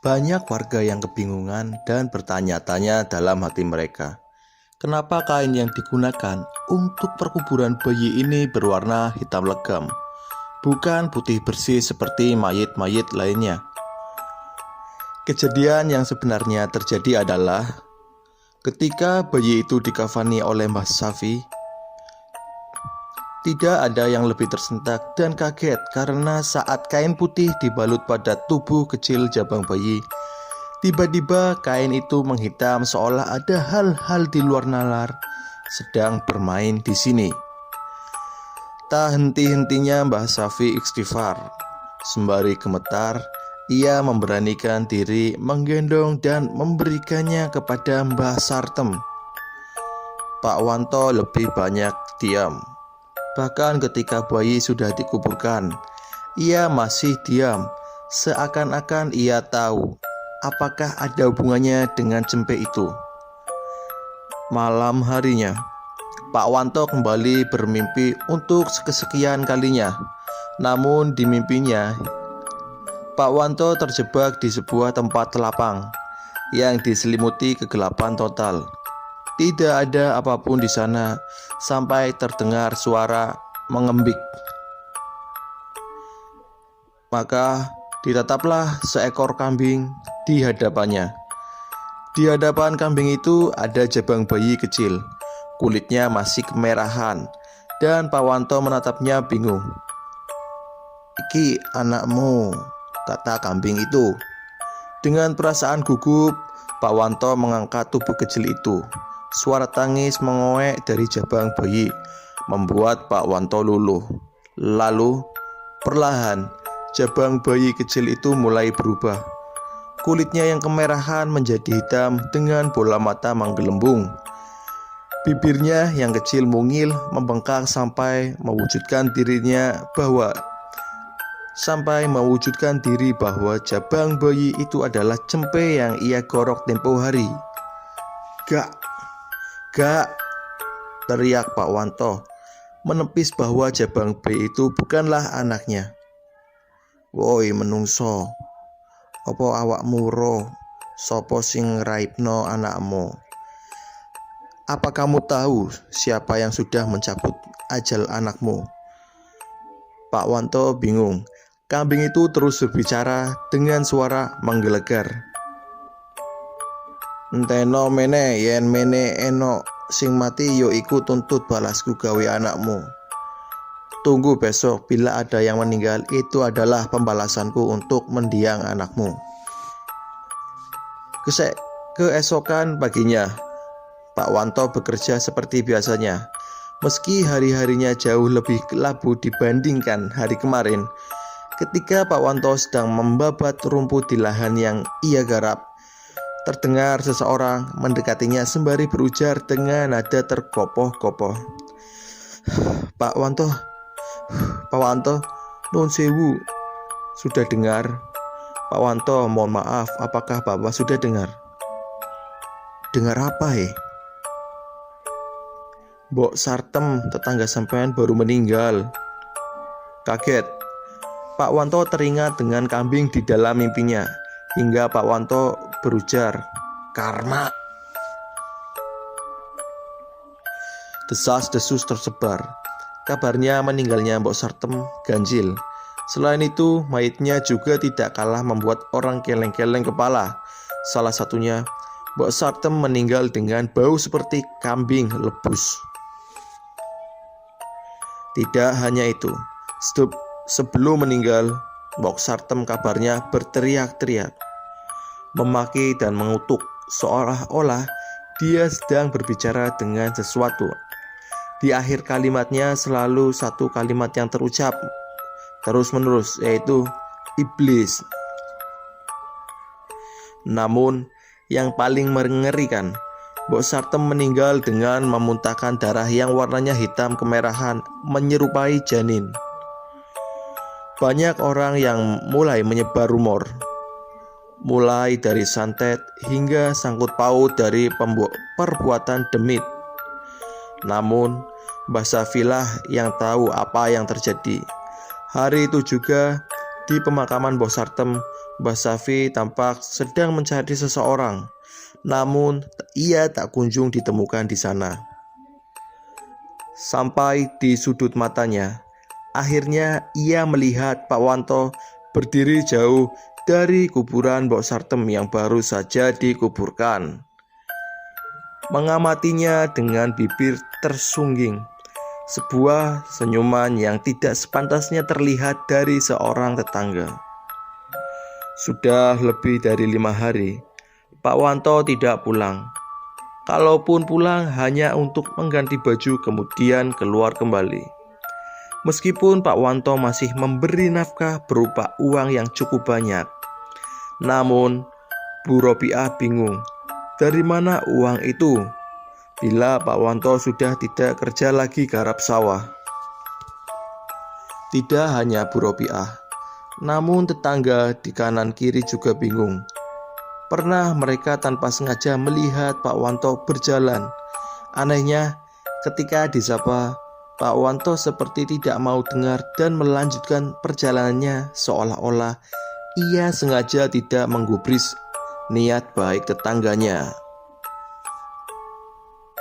Banyak warga yang kebingungan dan bertanya-tanya dalam hati mereka, kenapa kain yang digunakan untuk perkuburan bayi ini berwarna hitam legam, bukan putih bersih seperti mayit-mayit lainnya. Kejadian yang sebenarnya terjadi adalah ketika bayi itu dikafani oleh Mbah Safi, tidak ada yang lebih tersentak dan kaget karena saat kain putih dibalut pada tubuh kecil jabang bayi, tiba-tiba kain itu menghitam seolah ada hal-hal di luar nalar sedang bermain di sini. Tak henti-hentinya Mbah Safi istighfar. Sembari gemetar, ia memberanikan diri menggendong dan memberikannya kepada Mbah Sartem. Pak Wanto lebih banyak diam. Bahkan ketika bayi sudah dikuburkan, ia masih diam, seakan-akan ia tahu apakah ada hubungannya dengan cempe itu. Malam harinya, Pak Wanto kembali bermimpi untuk kesekian kalinya. Namun di mimpinya, Pak Wanto terjebak di sebuah tempat lapang yang diselimuti kegelapan total. Tidak ada apapun di sana sampai terdengar suara mengembik. Maka ditataplah seekor kambing di hadapannya. Di hadapan kambing itu ada jabang bayi kecil. Kulitnya masih kemerahan dan Pak Wanto menatapnya bingung. "Iki anakmu," kata kambing itu. Dengan perasaan gugup, Pak Wanto mengangkat tubuh kecil itu. Suara tangis mengoek dari jabang bayi membuat Pak Wanto luluh. Lalu perlahan jabang bayi kecil itu mulai berubah. Kulitnya yang kemerahan menjadi hitam dengan bola mata menggelembung. Bibirnya yang kecil mungil membengkak sampai mewujudkan diri bahwa jabang bayi itu adalah cempe yang ia gorok tempo hari. Gak, teriak Pak Wanto, menepis bahwa jabang bayi itu bukanlah anaknya. "Woi menungso, opo awakmu roh sopo sing raibno anakmu? Apa kamu tahu siapa yang sudah mencabut ajal anakmu?" Pak Wanto bingung. Kambing itu terus berbicara dengan suara menggelegar. "Enteno mene yen mene eno sing mati yo iku tuntut balasku gawe anakmu. Tunggu besok, bila ada yang meninggal itu adalah pembalasanku untuk mendiang anakmu." Keesokan paginya, Pak Wanto bekerja seperti biasanya. Meski hari-harinya jauh lebih kelabu dibandingkan hari kemarin, ketika Pak Wanto sedang membabat rumput di lahan yang ia garap, terdengar seseorang mendekatinya sembari berujar dengan nada terkopoh-kopoh. Pak Wanto, nun sewu, sudah dengar?" "Pak Wanto, mohon maaf, apakah Bapak sudah dengar?" "Dengar apa, Mbok Sartem, tetangga sampean baru meninggal." Kaget, Pak Wanto teringat dengan kambing di dalam mimpinya, hingga Pak Wanto berujar, "Karma." Desas-desus tersebar. Kabarnya meninggalnya Mbok Sartem ganjil. Selain itu, mayitnya juga tidak kalah membuat orang keleng-keleng kepala. Salah satunya, Mbok Sartem meninggal dengan bau seperti kambing lebus. Tidak hanya itu, sebelum meninggal, Mbok Sartem kabarnya berteriak-teriak, memaki dan mengutuk, seolah-olah dia sedang berbicara dengan sesuatu. Di akhir kalimatnya selalu satu kalimat yang terucap terus-menerus, yaitu "iblis". Namun yang paling mengerikan, Mbok Sartem meninggal dengan memuntahkan darah yang warnanya hitam kemerahan menyerupai janin. Banyak orang yang mulai menyebar rumor, mulai dari santet hingga sangkut paut dari perbuatan demit. Namun Mbah Safilah yang tahu apa yang terjadi. Hari itu juga di pemakaman Mbok Sartem, Mbah Safi tampak sedang mencari seseorang, namun ia tak kunjung ditemukan di sana. Sampai di sudut matanya, akhirnya ia melihat Pak Wanto berdiri jauh dari kuburan Mbok Sartem yang baru saja dikuburkan. Mengamatinya dengan bibir tersungging, sebuah senyuman yang tidak sepantasnya terlihat dari seorang tetangga. Sudah lebih dari 5 hari, Pak Wanto tidak pulang. Kalaupun pulang hanya untuk mengganti baju kemudian keluar kembali. Meskipun Pak Wanto masih memberi nafkah berupa uang yang cukup banyak, namun Bu Robiah bingung dari mana uang itu bila Pak Wanto sudah tidak kerja lagi garap sawah. Tidak hanya Bu Robiah, namun tetangga di kanan kiri juga bingung. Pernah mereka tanpa sengaja melihat Pak Wanto berjalan. Anehnya, ketika disapa, Pak Wanto seperti tidak mau dengar dan melanjutkan perjalanannya seolah-olah ia sengaja tidak menggubris niat baik tetangganya.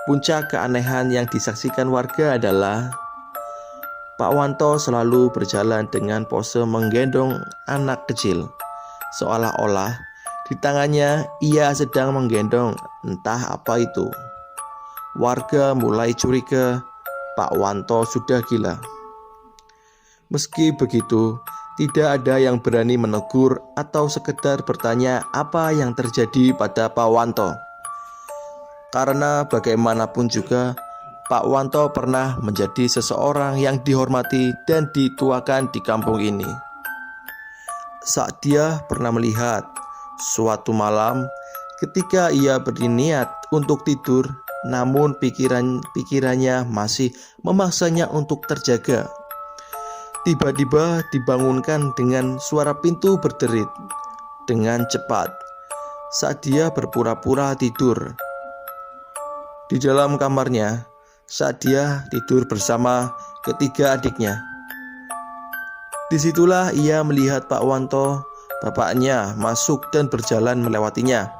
Puncak keanehan yang disaksikan warga adalah Pak Wanto selalu berjalan dengan pose menggendong anak kecil, seolah-olah di tangannya ia sedang menggendong entah apa itu. Warga mulai curiga Pak Wanto sudah gila. Meski begitu, tidak ada yang berani menegur atau sekedar bertanya apa yang terjadi pada Pak Wanto. Karena bagaimanapun juga, Pak Wanto pernah menjadi seseorang yang dihormati dan dituakan di kampung ini. Saat dia pernah melihat suatu malam ketika ia berniat untuk tidur, namun pikirannya masih memaksanya untuk terjaga. Tiba-tiba dibangunkan dengan suara pintu berderit dengan cepat saat dia berpura-pura tidur di dalam kamarnya. Saat dia tidur bersama ketiga adiknya, disitulah ia melihat Pak Wanto, bapaknya, masuk dan berjalan melewatinya.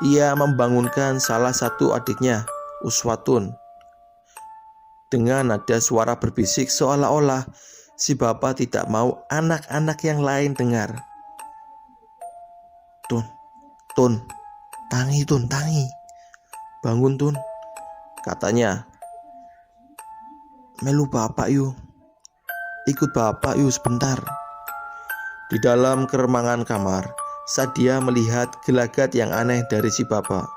Ia membangunkan salah satu adiknya, Uswatun, dengan nada suara berbisik seolah-olah si bapak tidak mau anak-anak yang lain dengar. Tun, tangi Tun, tangi, bangun Tun, katanya. Melu bapak yuk, ikut bapak yuk sebentar. Di dalam keremangan kamar, saat dia melihat gelagat yang aneh dari si bapak.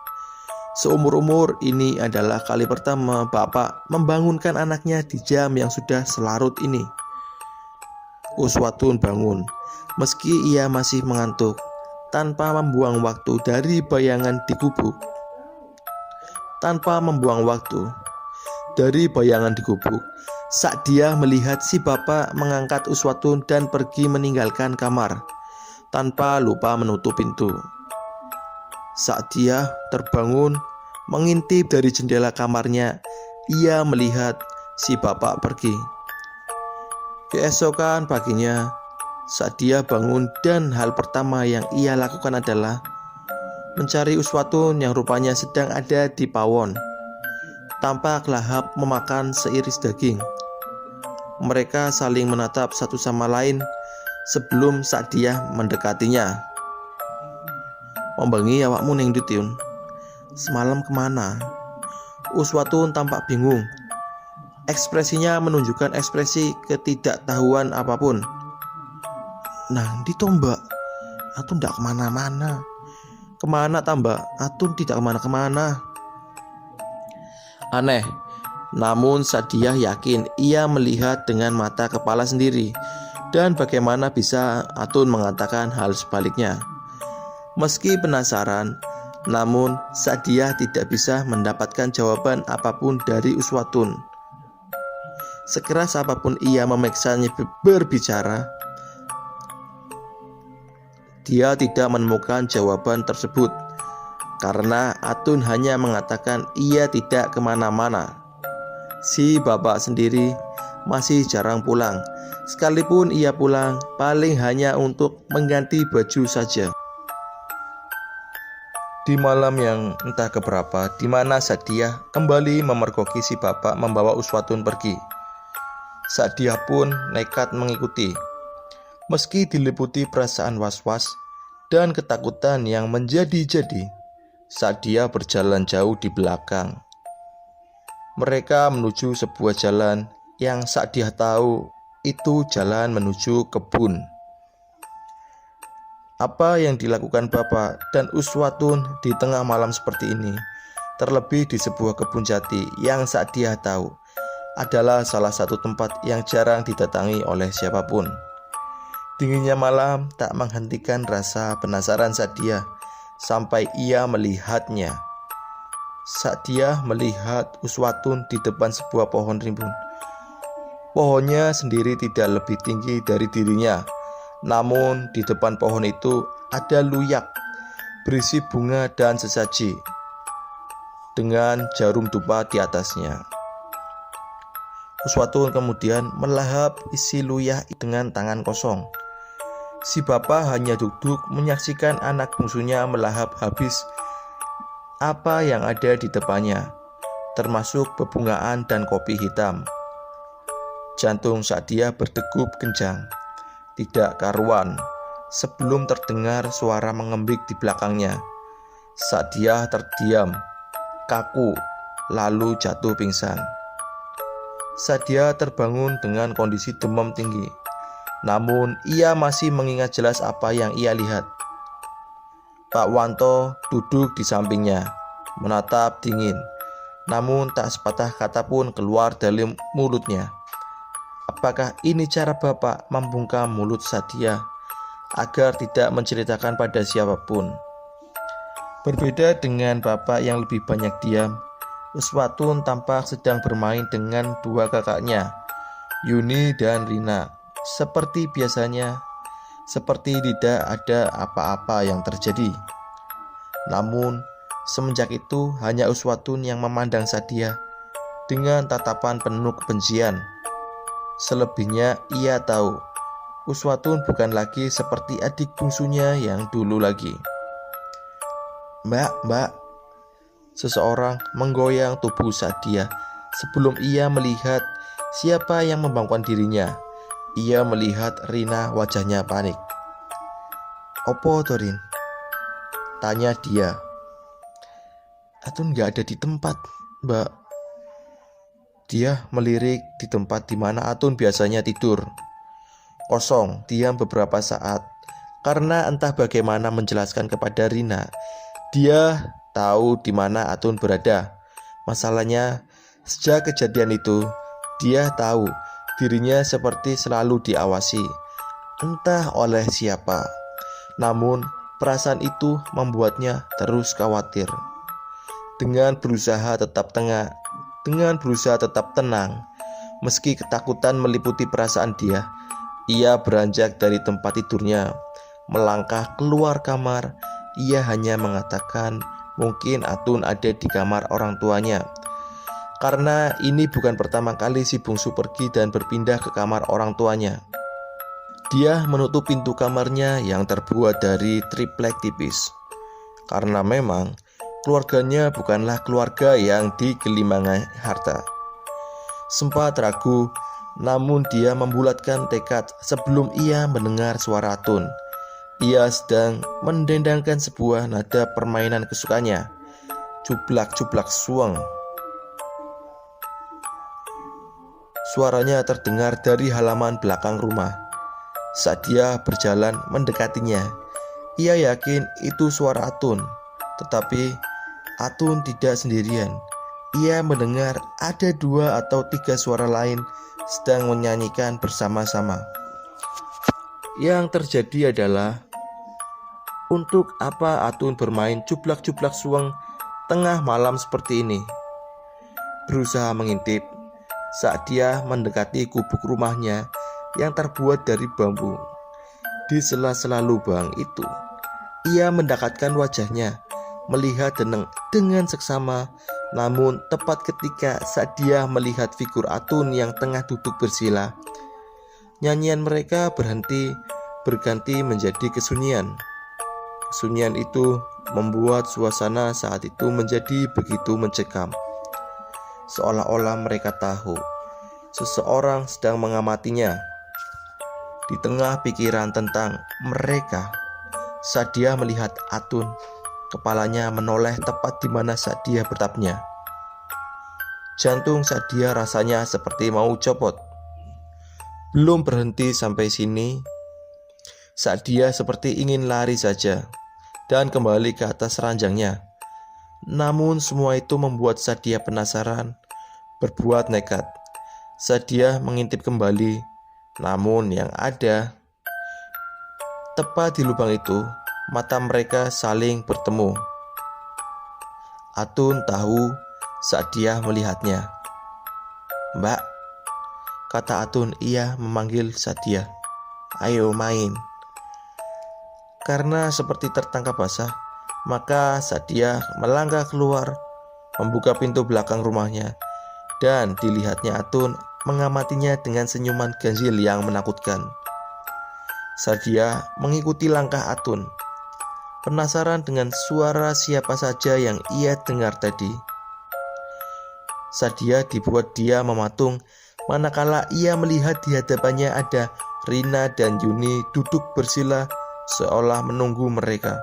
Seumur-umur ini adalah kali pertama bapak membangunkan anaknya di jam yang sudah selarut ini. Uswatun bangun, meski ia masih mengantuk, tanpa membuang waktu dari bayangan di gubuk. Saat dia melihat si bapak mengangkat Uswatun dan pergi meninggalkan kamar tanpa lupa menutup pintu. Saat dia terbangun mengintip dari jendela kamarnya, ia melihat si bapak pergi. Keesokan paginya, saat dia bangun dan hal pertama yang ia lakukan adalah mencari Uswatun yang rupanya sedang ada di pawon. Tampak lahap memakan seiris daging. Mereka saling menatap satu sama lain sebelum saat dia mendekatinya. Membengi awakmu ning Dutiun, semalam kemana? Uswatun tampak bingung. Ekspresinya menunjukkan ekspresi ketidaktahuan apapun. Nang di tombak, Atun tidak kemana-mana. Kemana tambak? Atun tidak kemana-kemana. Aneh, namun saat dia yakin ia melihat dengan mata kepala sendiri. Dan bagaimana bisa Atun mengatakan hal sebaliknya? Meski penasaran, namun saat dia tidak bisa mendapatkan jawaban apapun dari Uswatun. Sekeras apapun ia memaksanya berbicara, dia tidak menemukan jawaban tersebut. Karena Atun hanya mengatakan ia tidak kemana-mana. Si bapak sendiri masih jarang pulang. Sekalipun ia pulang, paling hanya untuk mengganti baju saja. Di malam yang entah keberapa, di mana Sadiah kembali memergoki si bapak membawa Uswatun pergi. Sadiah pun nekat mengikuti. Meski diliputi perasaan was-was dan ketakutan yang menjadi-jadi, Sadiah berjalan jauh di belakang. Mereka menuju sebuah jalan yang Sadiah tahu itu jalan menuju kebun. Apa yang dilakukan bapak dan Uswatun di tengah malam seperti ini, terlebih di sebuah kebun jati yang Sadiah tahu adalah salah satu tempat yang jarang didatangi oleh siapapun. Dinginnya malam tak menghentikan rasa penasaran Sadiah sampai ia melihatnya. Sadiah melihat Uswatun di depan sebuah pohon rimbun. Pohonnya sendiri tidak lebih tinggi dari dirinya. Namun di depan pohon itu ada luyak berisi bunga dan sesaji dengan jarum dupa di atasnya. Uswatun kemudian melahap isi luyak dengan tangan kosong. Si bapak hanya duduk menyaksikan anak bungsunya melahap habis apa yang ada di depannya, termasuk bebungaan dan kopi hitam. Jantung Sadiah berdegup kencang, tidak karuan, sebelum terdengar suara mengembik di belakangnya. Sadiah terdiam, kaku, lalu jatuh pingsan. Sadiah terbangun dengan kondisi demam tinggi, namun ia masih mengingat jelas apa yang ia lihat. Pak Wanto duduk di sampingnya, menatap dingin, namun tak sepatah kata pun keluar dari mulutnya. Apakah ini cara bapak membungkam mulut Sadiah agar tidak menceritakan pada siapapun? Berbeda dengan bapak yang lebih banyak diam, Uswatun tampak sedang bermain dengan dua kakaknya, Yuni dan Rina. Seperti biasanya, seperti tidak ada apa-apa yang terjadi. Namun, semenjak itu hanya Uswatun yang memandang Sadiah dengan tatapan penuh kebencian. Selebihnya ia tahu Uswatun bukan lagi seperti adik bungsunya yang dulu lagi. Mbak, seseorang menggoyang tubuh Sadiah sebelum ia melihat siapa yang membangunkan dirinya. Ia melihat Rina, wajahnya panik. Opo Torin? Tanya dia. Atun gak ada di tempat, Mbak. Dia melirik di tempat di mana Atun biasanya tidur. Kosong, diam beberapa saat. Karena entah bagaimana menjelaskan kepada Rina, dia tahu di mana Atun berada. Masalahnya, sejak kejadian itu, dia tahu dirinya seperti selalu diawasi, entah oleh siapa. Namun, perasaan itu membuatnya terus khawatir. Dengan berusaha tetap tenang, meski ketakutan meliputi perasaan dia, ia beranjak dari tempat tidurnya, melangkah keluar kamar. Ia hanya mengatakan mungkin Atun ada di kamar orang tuanya, karena ini bukan pertama kali si bungsu pergi dan berpindah ke kamar orang tuanya. Dia menutup pintu kamarnya yang terbuat dari triplek tipis, karena memang keluarganya bukanlah keluarga yang digelimangi harta. Sempat ragu, namun dia membulatkan tekad sebelum ia mendengar suara Atun. Ia sedang mendendangkan sebuah nada permainan kesukaannya, cublak-cublak suang. Suaranya terdengar dari halaman belakang rumah. Sadiah berjalan mendekatinya. Ia yakin itu suara Atun, tetapi Atun tidak sendirian. Ia mendengar ada 2 atau 3 suara lain sedang menyanyikan bersama-sama. Yang terjadi adalah, untuk apa Atun bermain cublak-cublak suang tengah malam seperti ini? Berusaha mengintip, saat dia mendekati gubuk rumahnya yang terbuat dari bambu. Di sela-sela lubang itu, ia mendekatkan wajahnya, melihat dengan seksama Namun tepat ketika Sadia melihat figur Atun yang tengah duduk bersila, nyanyian mereka berganti menjadi kesunyian. Kesunyian itu membuat suasana saat itu menjadi begitu mencekam. Seolah-olah mereka tahu seseorang sedang mengamatinya. Di tengah pikiran tentang mereka, Sadia melihat Atun. Kepalanya menoleh tepat di mana Sadia bertapnya. Jantung Sadia rasanya seperti mau copot. Belum berhenti sampai sini, Sadia seperti ingin lari saja dan kembali ke atas ranjangnya. Namun semua itu membuat Sadia penasaran, berbuat nekat. Sadia mengintip kembali, namun yang ada, tepat di lubang itu, mata mereka saling bertemu. Atun tahu Sadia melihatnya. "Mbak," kata Atun, ia memanggil Sadia. "Ayo main." Karena seperti tertangkap basah, maka Sadia melangkah keluar, membuka pintu belakang rumahnya, dan dilihatnya Atun mengamatinya dengan senyuman ganjil yang menakutkan. Sadia mengikuti langkah Atun, penasaran dengan suara siapa saja yang ia dengar tadi. Sadia dibuat dia mematung manakala ia melihat di hadapannya ada Rina dan Yuni duduk bersila seolah menunggu mereka.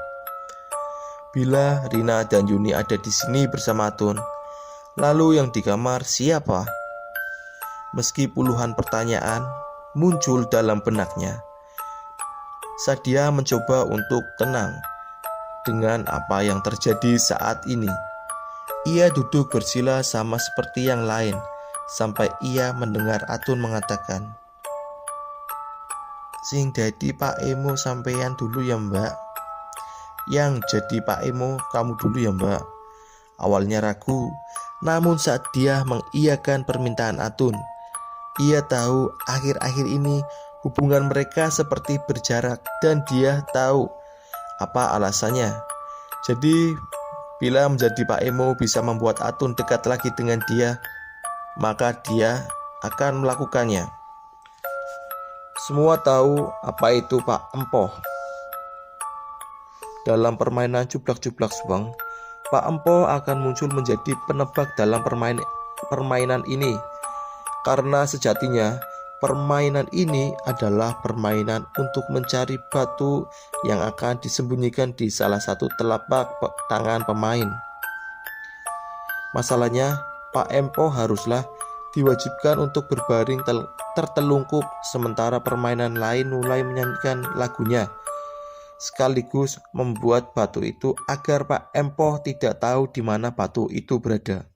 Bila Rina dan Yuni ada di sini bersama Atun, lalu yang di kamar siapa? Meski puluhan pertanyaan muncul dalam benaknya, Sadia mencoba untuk tenang dengan apa yang terjadi saat ini. Ia duduk bersila sama seperti yang lain sampai ia mendengar Atun mengatakan, "Sing dadi Pak Emo sampeyan dulu ya Mbak." "Yang jadi Pak Emo kamu dulu ya Mbak." Awalnya ragu, namun saat dia mengiyakan permintaan Atun, ia tahu akhir-akhir ini hubungan mereka seperti berjarak dan dia tahu apa alasannya. Jadi bila menjadi Pak Emo bisa membuat Atun dekat lagi dengan dia, maka dia akan melakukannya. Semua tahu apa itu Pak Empoh. Dalam permainan cublak-cublak suang, Pak Empoh akan muncul menjadi penebak dalam permainan ini. Karena sejatinya permainan ini adalah permainan untuk mencari batu yang akan disembunyikan di salah satu telapak tangan pemain. Masalahnya, Pak Empoh haruslah diwajibkan untuk berbaring tertelungkup sementara permainan lain mulai menyanyikan lagunya, sekaligus membuat batu itu agar Pak Empoh tidak tahu di mana batu itu berada.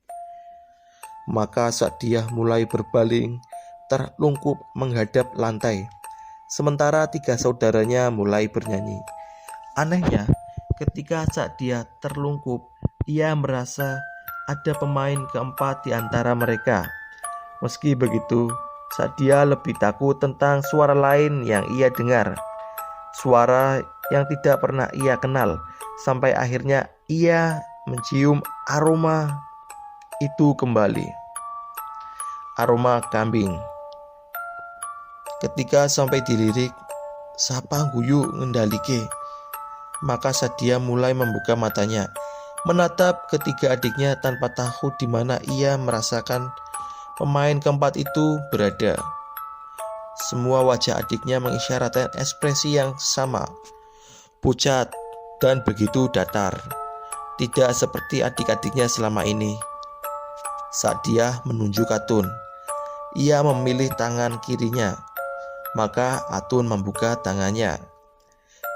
Maka saat dia mulai berbaling terlungkup menghadap lantai, sementara tiga saudaranya mulai bernyanyi. Anehnya, ketika saat dia terlungkup, ia merasa ada pemain keempat di antara mereka. Meski begitu, saat dia lebih takut tentang suara lain yang ia dengar, suara yang tidak pernah ia kenal, sampai akhirnya ia mencium aroma itu kembali. Aroma kambing. Ketika sampai dilirik, "Sapa guyu ngendalike?" Maka Sadia mulai membuka matanya, menatap ketiga adiknya tanpa tahu di mana ia merasakan pemain keempat itu berada. Semua wajah adiknya mengisyaratkan ekspresi yang sama, pucat dan begitu datar, tidak seperti adik-adiknya selama ini. Saat dia menunjuk Atun, ia memilih tangan kirinya, maka Atun membuka tangannya,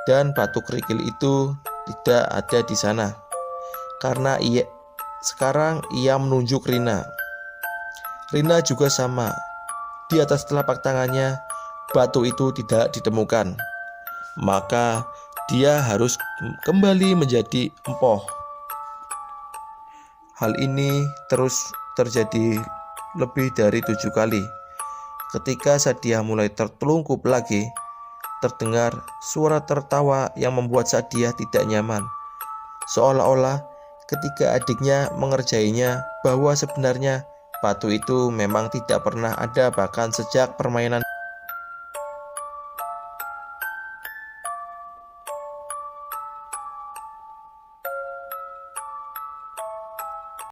dan batu kerikil itu tidak ada di sana. Karena sekarang ia menunjuk Rina. Rina juga sama, di atas telapak tangannya batu itu tidak ditemukan. Maka dia harus kembali menjadi empoh. Hal ini terus terjadi lebih dari 7 kali. Ketika Sadia mulai tertelungkup lagi, terdengar suara tertawa yang membuat Sadia tidak nyaman. Seolah-olah ketika adiknya mengerjainya bahwa sebenarnya batu itu memang tidak pernah ada bahkan sejak permainan